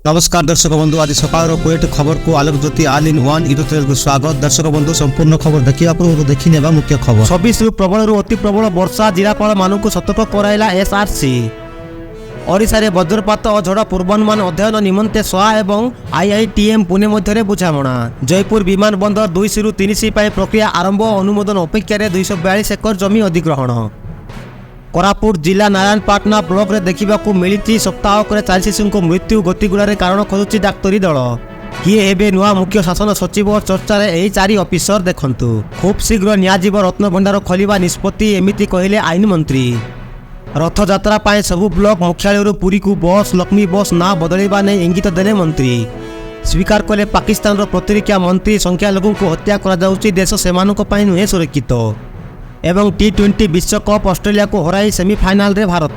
नमस्कार दर्शक बंधु, आज सकाल कोएट खबर को आलोक ज्योति ऑल इन वन यूट्यूब को स्वागत। दर्शक बंधु, संपूर्ण खबर देखिए पूर्व देखी नेबा मुख्य खबर। 26 प्रबल अति प्रबल वर्षा जिलापाल मानक सतर्क कराइला एसआरसी। ओडिशा रे वज्रपात और झड़ पूर्वानुमान अध्ययन निमंते सोआ एवं आईआईटीएम पुणे मध्य बुझामणा। जयपुर विमान बंदर 2 ରୁ 3 प्रक्रिया आरंभ। अनुमोदन अपेक्षा 242 एकर जमी अधिग्रहण। कोरापुट जिला नारायणपाटना ब्लॉक रे देखा मिली सप्ताह 4 शिशु मृत्यु। गतिगुड़ा कारण खोजुची डाक्तरी दल। किए हेबे नुआ मुख्य शासन सचिव चर्चा यही 4 अफिसर देखंतु। खूब शीघ्र नियाजिब रत्न भंडार खोलिबा निष्पत्ति, एमिति कहले आईन मंत्री। रथयात्रा पाए सबु ब्लॉक मुख्यालय पुरी को बस लक्ष्मी बस ना बदलवा नहीं इंगित देले मंत्री। स्वीकार कले पाकिस्तान प्रतिरक्षा मंत्री संख्यालघु को हत्या करा देश सेमानक पई नुहे सुरक्षित। एवं टी20 विश्वकप ऑस्ट्रेलिया को हराई सेमीफाइनाल रे भारत।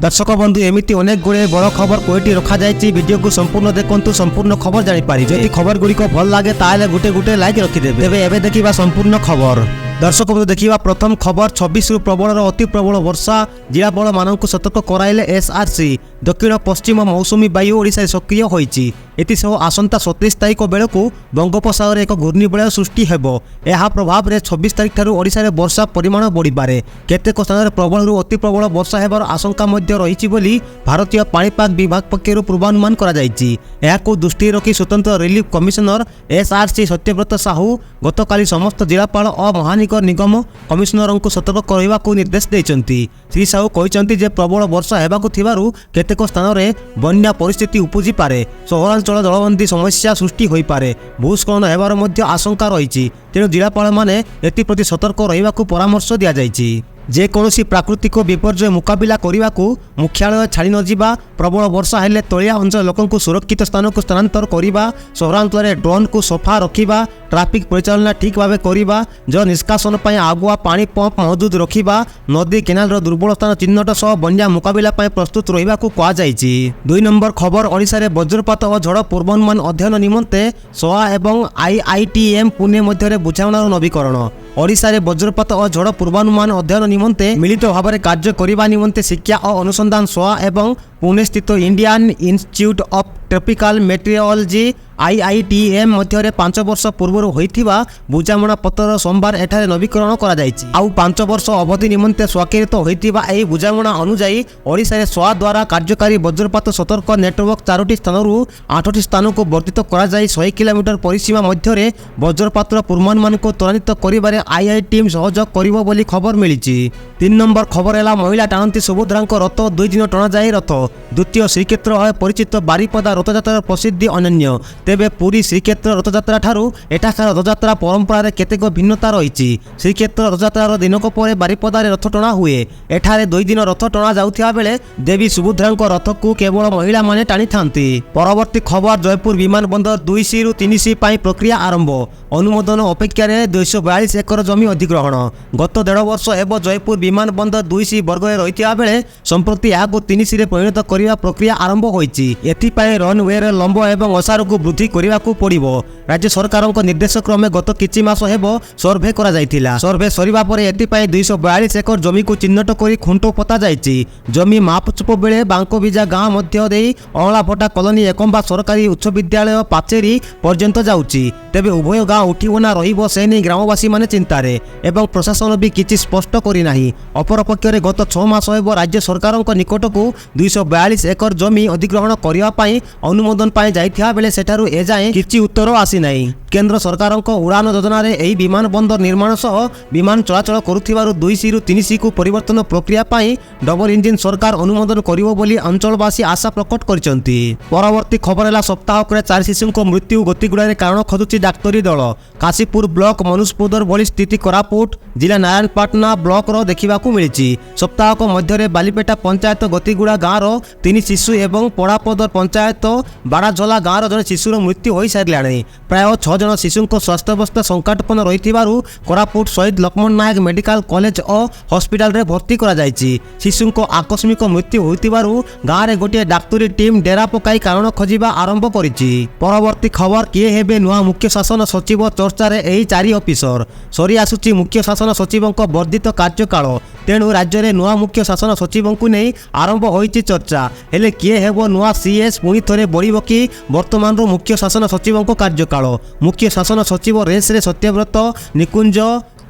दर्शक बंधु, एमिति अनेक गुड़े बड़ खबर कोईटी रखा जायछि। वीडियो को संपूर्ण देखंतु, संपूर्ण खबर जानि पारि। जदि खबर गुड़ी को भल लागे ताले गुटे गुटे लाइक रखिदेबे। तेबे एबे देखिबा संपूर्ण खबर। दर्शक बंधु, देखिबा प्रथम खबर। 26 ରୁ प्रबल अति प्रबल वर्षा जिलापाल मानक सतर्क कराइले एसआरसी। दक्षिण पश्चिम मौसुमी वायु ओडिशा सक्रिय होईछि। एतिसह आसंता 27 तारिख बेलकु बंगोपसागर एक घूर्णिबलय सृष्टि हेबो। एहा प्रभाव रे 26 तारिख ठारू ओडिशा रे वर्षा परिमाण बढ़ी पारे। केतेक स्थान रे प्रबल रु अति प्रबल वर्षा हेबार आशंका मध्य रहिछि बोली भारतीय पाणीपाग विभाग पक्षरु पूर्वानुमान करा जायछि। एहाकु दृष्टि रखी स्वतंत्र relief commissioner SRC Satyabrata Sahu गतकाली समस्त जिलापाल और महानगर निगम कमिशनर को सतर्क करने को निर्देश देइछन्ति। श्री साहू कहते जे प्रबल वर्षा हेबाकु थिबारु केतेक स्थान रे बन्या परिस्थिति उपजी पारे। सहरांचल जलबंदी समस्या सृष्टि होई पारे। भूस्खलन हेबार मध्य आशंका रहिछि। तेणु जिलापाल माने एथिप्रति सतर्क रहिबाकु परामर्श दिया जायछि। जेकोसी प्राकृतिक विपर्यय मुकाबिला करने को मुख्यालय छाड़ी न जावा। प्रबल वर्षा हेले तलिया अंचल लोक सुरक्षित स्थान को स्थानांतर करने, सहरांचल ड्रोन को सफा रखा, ट्राफिक परिचालना ठीक भाव करने, जल निष्कासन आगुआ पानी पंप मौजूद रखा, नदी केनाल दुर्बल स्थान चिन्हट सह बन्या मुकाबिला प्रस्तुत रहा कहुଯାଇଛି। 2 नंबर खबर। ओडिशा रे वज्रपात और झड़ पूर्वानुमान अध्ययन निमंते सोआ एवं आईआईटीएम पुणे मध्य बुझामणार नवीकरण। ओडिशा रे वज्रपात और झड़ पूर्वानुमान अध्ययन निमंते मिलित भाव में कार्य करने निमंते शिक्षा और अनुसंधान सोआ एवं पुणे स्थित Indian Institute of Tropical Meteorology IITM मध्य 5 वर्ष पूर्व होइथिबा बुझामणा पत्र सोमवार एठारे नवीकरण करा जायछि। आउ 5 वर्ष अवधि निमंते स्वाक्षरित होइथिबा एही बुझामणा अनुसार ओडिशा रे सोआ द्वारा कार्यकारी वज्रपात सतर्क नेटवर्क 4टी स्थानरू 8टी स्थान को वर्धित करा जाय 100 किलोमीटर परिसीमा मध्य वज्रपात पूर्वानुमान को त्वरान्वित करिबारे आईआईटीएम सहयोग करिबो बोली खबर मिलिछि। 3 नंबर खबर है महिला टाणती सुभद्रांक रथ 2 दिन टणा जाए। रथ द्वितीय श्रीक्षेत्र है परिचित बारिपदा रथयात्रा प्रसिद्धि अनन्य। तेबे पुरी श्रीक्षेत्र रथयात्रा ठारू एठाकार रथयात्रा परंपरा रे केतेक भिन्नता रहिछि। श्रीक्षेत्र रथयात्रा दिनक पर बारिपदा रे रथ टणा हुए। एठारे 2 दिन रथ टणा जाउथिया बेले देवी सुभद्रांक रथ को केवल महिला माने टाणी थांती। परवर्ती खबर। जयपुर विमान बंदर 2 ରୁ 3 पाई प्रक्रिया आरंभ। अनुमोदन अपेक्षा 242 एकर जमी अधिग्रहण। गत 1.5 वर्ष हेब जयपुर विमान बंदर 2 वर्ग रही बेले संप्रति यहाँ 3 परिणत करने प्रक्रिया आरंभ होईछि। एथिपाई रनवे लंब एवं ओसार को वृद्धि करने को पड़िबो। राज्य सरकार निर्देश क्रमे गत किछि मास हेब सर्वे करा जायथिला। सर्वे सरिबा परे एथिपाई 242 एकर जमी को चिन्हट करी खुंट पोता जायछि। जमी मापचुप बेले बांकोविजा गाँ मध्य देई अळाभटा कॉलोनी एकम्बा सरकारी उच्च विद्यालय पाचेरी पर्यंत जाउछि। तेबे उभय गाँ उठिबो ना रहिबो से नै ग्रामवासी माने चिंतारे एवं प्रशासन भी किछि स्पष्ट करी नाही। अपरपक्षरे गत 6 मास हेब राज्य सरकार निकट को 242 एकर जमी अधिग्रहण करने पाई अनुमोदन पाई जाइथिया बेले सेठारु एजाए किछि उत्तर आसी नाही। केंद्र सरकार उड़ान योजना रे एही विमान बंदर निर्माण सह विमान चलाचल करुथिबारु 2 ରୁ 3 को परिवर्तन प्रक्रिया पाई डबल इंजिन सरकार अनुमोदन करिवो बोली अंचलवासी आशा प्रकट करिसंती। परवर्ती खबर है सप्ताह 4 शिशु मृत्यु। गतिगुड़ा कारण खोजुची डाक्तरी दल। काशीपुर ब्लॉक मनुष्यपुदर भली स्थिति कोरापुट जिला नारायणपाटना ब्लॉक रो देखिबाकू मिलिछि। सप्ताह मध्य बालीपेटा पंचायत गतिगुड़ा गाँव रो 3 शिशु एवं पड़ापदर पंचायत बाड़ाझला गाँव जड़े शिशुर मृत्यु हो सारे। प्राय 6 जन शिशु स्वास्थ्यावस्था संकटापन्न रही कोरापुट शहीद लक्ष्मण नायक मेडिकल कॉलेज और हॉस्पिटल रे भर्ती करा जायछि। शिशु आकस्मिक मृत्यु होइतिबारु गाँव रे गोटे डाक्तरी टीम डेरा पकाई कारण खोजिबा आरंभ करिछि। परवर्ती खबर। किए हेबे नुआ मुख्य शासन सचिव चर्चा रे एही 4 अफिसर। सरी आसुछि मुख्य शासन सचिव वर्धित कार्यकाल। तेणु राज्य में नुआ मुख्य शासन सचिव को नहीं आरंभ होईची चर्चा हेले किए हेबो नुआ सीएस पुणी थरे बढ़िबो कि वर्तमान मुख्य शासन सचिव कार्यकाल मुख्य शासन सचिव रेस रे सत्यव्रत निकुंज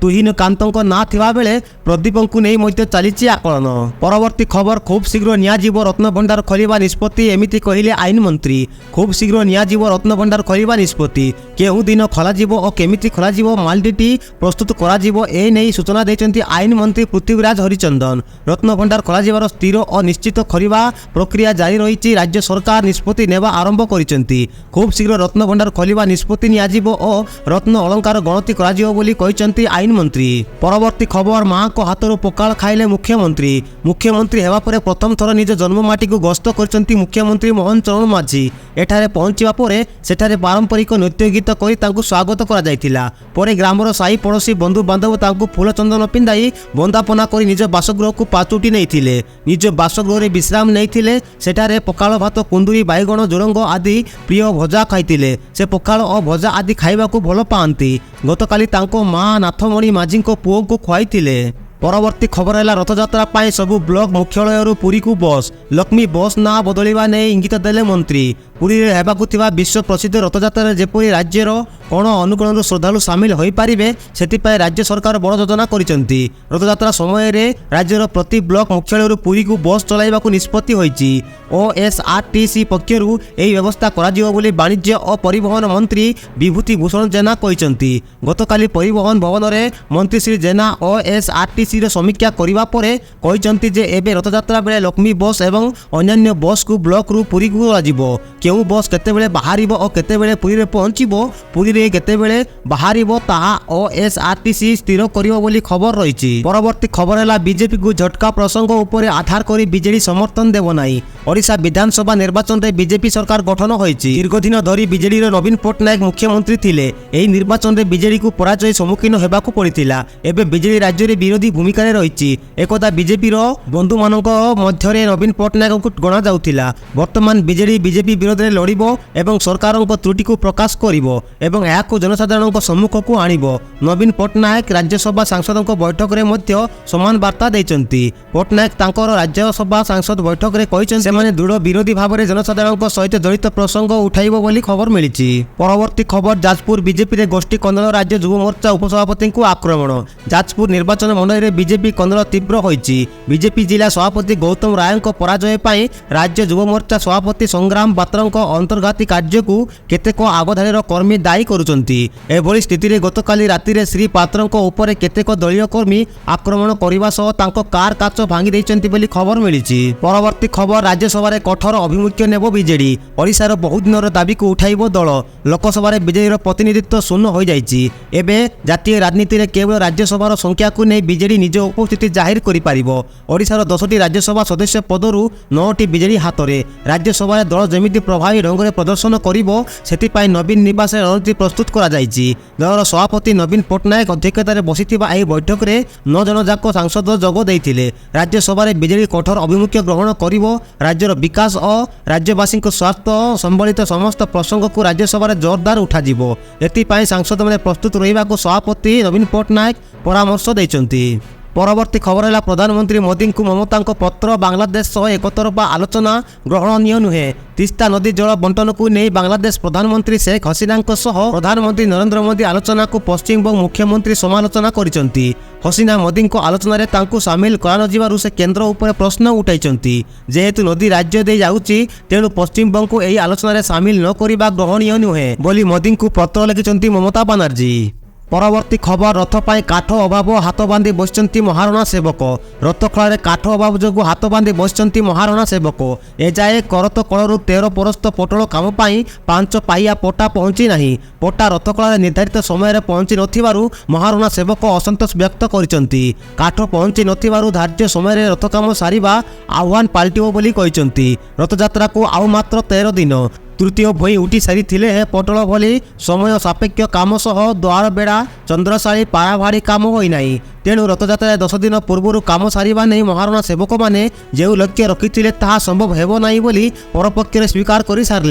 तुहिन कांतों ना थिबा बेले प्रदीप को नहीं मध्य चली आकलन। परवर्ती खबर खूब शीघ्र नियाजिबो रत्न भंडार खोलिबा निष्पत्ति एमिति कहिले आईन मंत्री। खूब शीघ्र नियाजिबो रत्न भंडार खोलिबा निष्पत्ति केउ दिन खोलाजिबो और केमिति खोलाजिबो मालडीटी प्रस्तुत कराजिबो ए नै सूचना दैचंती आईन मंत्री पृथ्वीराज हरिचंदन। रत्न भंडार खोलाजिबार स्थिर और निश्चित करिबा प्रक्रिया जारी रहिछि। राज्य सरकार निष्पत्ति नेबा आरंभ करिसंती। खूब शीघ्र रत्न भंडार खोलिबा निष्पत्ति नियाजिबो और रत्न अलंकार गणति कराजिबो बोली कहिसंती आईन मंत्री। परवर्ती खबर मां को हाथरू पकाल खाइले मुख्यमंत्री। मुख्यमंत्री हेबा परे प्रथम थर निज जन्ममाटी को गस्त करचंती मुख्यमंत्री मोहन चरण माझी। एठारे पहुंचवा परे सेठारे पारंपरिक नृत्य गीत करी तांकु स्वागत करा जायतिला। परे ग्रामर साई पड़ोशी बंधु बांधव तांकु फूल चंदन पिंधाई बंदापना करी निज बासगृह को पाचुटी नैथिले। निज बासगृह रे विश्राम नैथिले। सेठारे पकाल भात कुंदुरी बाईगण जोरंग आदि प्रिय भजा खाइतिले। से पकाल और भजा आदि खाइबा को भल पाआंती। गतकाली तांको मां नाथमणि माझी को पुओ को खुआइतिले। परवर्ती खबर है रथयात्रा पाई सबु ब्लॉक मुख्यालय पुरी को बस लक्ष्मी बस ना बदलवा नहीं इंगित देले मंत्री। पुरी रे हेबाकु थिबा विश्व प्रसिद्ध रथयात्रा जेपरि राज्यर कोण अनुकोणरू श्रद्धालु सामिल होई पारिबे सेतिपाई राज्य सरकार बड़ योजना करिसंती। रथयात्रा समय रे राज्यर प्रति ब्लॉक मुख्यालय पुरी को बस चलाइबाकु निष्पत्ति होईची। ओएसआरटीसी पक्षरु एही व्यवस्था कराजिबो बोली वाणिज्य और परिवहन मंत्री विभूति भूषण जेना कहिसंती। गतकाली परिवहन भवन रे मंत्री श्री जेना ओएसआरटीसी रे समीक्षा करिबा परे कहिसंती जे एबे रथयात्रा बेले लक्ष्मी बस एवं अन्य बस को ब्लॉक रु पुरी को लाजिबो। केउ बस केते बेले बाहरिबो और केते बेले पुरी रे पहुंचिबो पुरी रे केते बेले बाहरिबो ताहा ओएसआरटीसी स्थिर करिबो बोली खबर रहिछि। परवर्ती खबर हैला बीजेपी को झटका प्रसंग उपरे आधार करी बीजेडी समर्थन देबो नाही। ओडिशा विधानसभा निर्वाचन रे बीजेपी सरकार गठन होईछि। दीर्घदिन धरी बीजेडी रे नवीन पटनायक मुख्यमंत्री थिले। एही निर्वाचन रे बीजेडी को पराजय सम्मुखीन हेबाकू पड़िथिला। एबे बीजेडी राज्य रे विरोधी भूमिका रे रहिछि। एकदा बीजेपी रो बंधु मानक मध्य रे नवीन पटनायक को गणा जाउथिला। वर्तमान बीजेडी बीजेपी विरोध रे लड़िबो एवं सरकार त्रुटि को प्रकाश करिबो एवं याकू जनसाधारण सम्मुख को आनिबो। नवीन पटनायक राज्यसभा सांसदों बैठक रे मध्य समान वार्ता दैचंती। पटनायक तांकर राज्यसभा सांसद बैठक रे कहिसंती सेमाने दृढ़ विरोधी भाव में जनसाधारण सहित जड़ित प्रसंग उठाइबो बोली खबर मिलिछि। परवर्ती खबर जाजपुर बीजेपी रे गोष्ठी कन्दल राज्य युव मोर्चा उपसभापति को आक्रमण। जाजपुर निर्वाचन मंडल रे बीजेपी कन्दल तीव्र होईछि। बीजेपी जिला सभापति गौतम राय को पराजय पाई राज्य युव मोर्चा सभापति संग्राम बात्र अंतर्घाती कार्य को केतेक आगधाड़ीर कर्मी दायी करुचंती। एभली स्थिति रे गतकाली राति रे श्री पात्र ऊपर केतेक दलीय कर्मी आक्रमण करने सह तांको कार काच भांगी दैचंती बोली खबर मिलिछि। परवर्ती खबर राज्यसभा रे कठोर अभिमुख्य नेबो बीजेडी। ओडिशार बहुत दिन दाबी को उठाइबो दल। लोकसभा रे बीजेडी प्रतिनिधित्व शून्य हो जाइछि। एबे जातीय राजनीति रे केवल राज्यसभा संख्या को नहीं बीजेडी निज उपस्थिति जाहिर करि पारिबो। ओडिशार 10टी राज्यसभा सदस्य पदरु 9टी बीजेडी हाथ में। राज्यसभा दल जमिति प्रभावी ढंग से प्रदर्शन करिबो सेतिपाई नवीन निवास रणनीति प्रस्तुत करा जाइछि। दलर सभापति नवीन पटनायक अध्यक्षतार बसिथिबा एही बैठक रे 9 जन जाक सांसद जोग दैथिले। राज्यसभा रे बीजेडी कठोर अभिमुख्य ग्रहण करिबो। राज्यर विकास और राज्यवासी स्वास्थ्य संबलित समस्त प्रसंग को राज्यसभा रे जोरदार उठाजिबो। एतिपाई सांसद माने प्रस्तुत रहिबाको सभापति नवीन पटनायक परामर्श दैचंती। परवर्ती खबर है प्रधानमंत्री मोदी को ममता पत्र बांग्लादेश सह एकतरफा आलोचना ग्रहणनीय नुहे। तीस्ता नदी जल बंटन को नहीं बांग्लादेश प्रधानमंत्री शेख हसीना प्रधानमंत्री नरेंद्र मोदी आलोचना को पश्चिमबंग मुख्यमंत्री समालोचना करिसंती। हसीना मोदी को आलोचना रे तांकु सामिल करानजिबारु से केंद्र उपर प्रश्न उठाइचंती। जेहेतु नदी राज्य दे जाउची तेणु पश्चिमबंग को एही आलोचना रे सामिल न करिबा ग्रहणीय नुहे बोली मोदी को पत्र लिखिसंती ममता बनर्जी। परवर्ती खबर रथ पाई काठ अभाव हाथ बांधि बसिचंती महारणा सेवक। रथखଳାରେ काठ अभाव जोगु हाथ बांधि बसिचंती महारणा सेवक। एजाए करत कलरु 13 परस्त पोटल काम पाई 5 पाइया पट्टा पहुंची नहीं। पट्टा रथखଳାରେ निर्धारित समय रे पहुंची नथिबारु महारणा सेवक असंतोष व्यक्त करिसंती। काठ पहुंची नथिबारु धार्य समय रे रथ काम सारिबा आह्वान पाल्टिबो बोली कहिसंती। रथयात्रा को आउ मात्र 13 दिन। तृतीय भई उठी सारी थिले हे पटल भली समय सापेक्ष काम सह द्वार बेड़ा चंद्रशाली पाराभारी काम होई नाही। तेणु रथयात्रा 10 दिन पूर्व काम सारिबा नहीं महाराणा सेवक मैंने जो लक्ष्य रखिथिले ताहा संभव हेबो नाही बोली परपक्षरे स्वीकार कर सारे।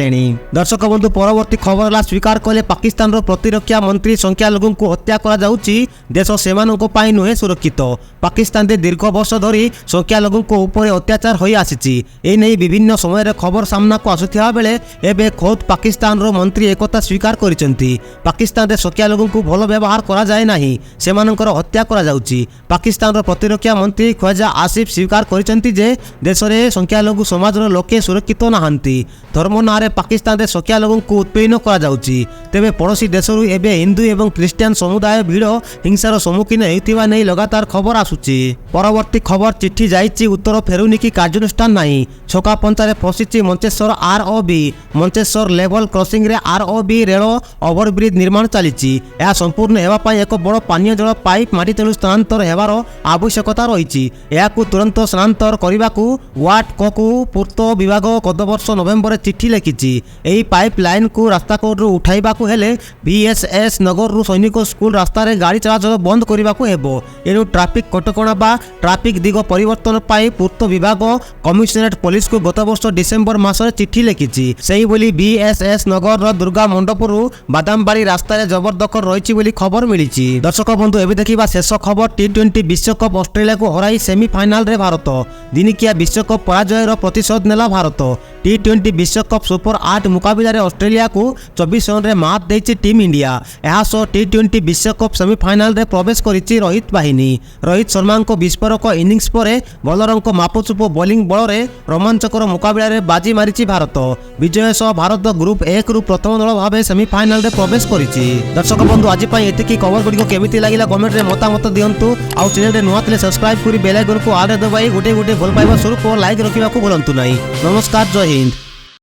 दर्शक बंधु परवर्ती खबर ला स्वीकार कले पाकिस्तान रो प्रतिरक्षा मंत्री संख्यालघु को हत्या करा जाउची देश सेमानक पई नुहे सुरक्षित। पाकिस्तान दे दीर्घ वर्ष धरी संख्यालघु को ऊपर अत्याचार होई आसीची। ए नै विभिन्न समय खबर सामना को आसुथिबा बेले एबे खोद पाकिस्तान रो मंत्री एकता स्वीकार करिसेंती। पाकिस्तान रे संख्यालघु को भल व्यवहार करा जाय नाही, सेमानकर हत्या करा जाउची। पाकिस्तान रो प्रतिरक्षा मंत्री ख्वाजा आसिफ स्वीकार करिसेंती जे देश रे संख्यालघु समाज रो लोके सुरक्षित नाहंती। धर्म नारे पाकिस्तान रे संख्यालघु को उत्पीड़न करा जाउची। तेबे पड़ोसी देशरु एबे हिंदू एवं ख्रिस्टियन समुदाय भीड़ हिंसार सम्मुखीन हेउथिबा नै लगातार खबर आसुची। परवर्ती खबर चिट्ठी जाइची उत्तर फेरुनी की कार्यानुष्ठान नाही। छका पंचारे फसिची Mancheswar ROB. Mancheswar level crossing रे आरओबी रेल ओवरब्रिज निर्माण चलीची। यह संपूर्ण हेबा पई एक बड़ पानीय जल पाइप माटी तेलु स्थानांतर हेबार आवश्यकता रहिची। याकू तुरंत स्थानांतर करबाकू वाटको पूर्त विभाग गत वर्ष नवेम्बर चिट्ठी लिखिची। एही पाइप लाइन को रास्ता कोड रु उठाइबाकू हेले बीएसएस नगर रु सैनिक स्कूल रास्ता रे गाड़ी चलाचल बंद करबाकू हेबो। एनु ट्रैफिक कटकणा बा ट्रैफिक दिग परिवर्तन पाई पूर्त विभाग कमिशनरेट पुलिस को गत वर्ष डिसेम्बर मासरे चिट्ठी लिखिची। सेही बोली बीएसएस नगर रो दुर्गा मंडप रु बादामबाड़ी रास्ता रे जबरदखल रहिची बोली खबर मिलिची। दर्शक बंधु एबे देखिबा शेष खबर टी20 विश्वकप ऑस्ट्रेलिया को हराई सेमीफाइनल रे भारत दिनिकिया विश्वकप पराजयर प्रतिशोध नेला भारत। टी20 विश्वकप सुपर 8 मुकाबला रे ऑस्ट्रेलिया को 24 रन रे मात देछि टीम इंडिया। यह सो टी20 विश्वकप सेमीफाइनल रे प्रवेश करिछि रोहित बाहिनी। रोहित शर्मा को विस्फोरक इनिंग्स पर बॉलरों को मापचुप बॉलिंग बल रे रोमांचकर मुकाबला रे बाजी मारिछि भारत। विजय सह भारत ग्रुप 1 रु प्रथम दल भाव सेमीफाइनल रे प्रवेश करिछि। दर्शक बंधु आज पई एतिकी खबर गुडी को केमिति लागिला कमेंट रे मतामत दियंतु। आ चैनल रे नुआ तले सब्सक्राइब करी बेल आइकन को आले दबाई गोटे गोटे भल पाइबा स्वरूप लाइक रखिबा को भूलंतु नाही। नमस्कार, जय हिंद।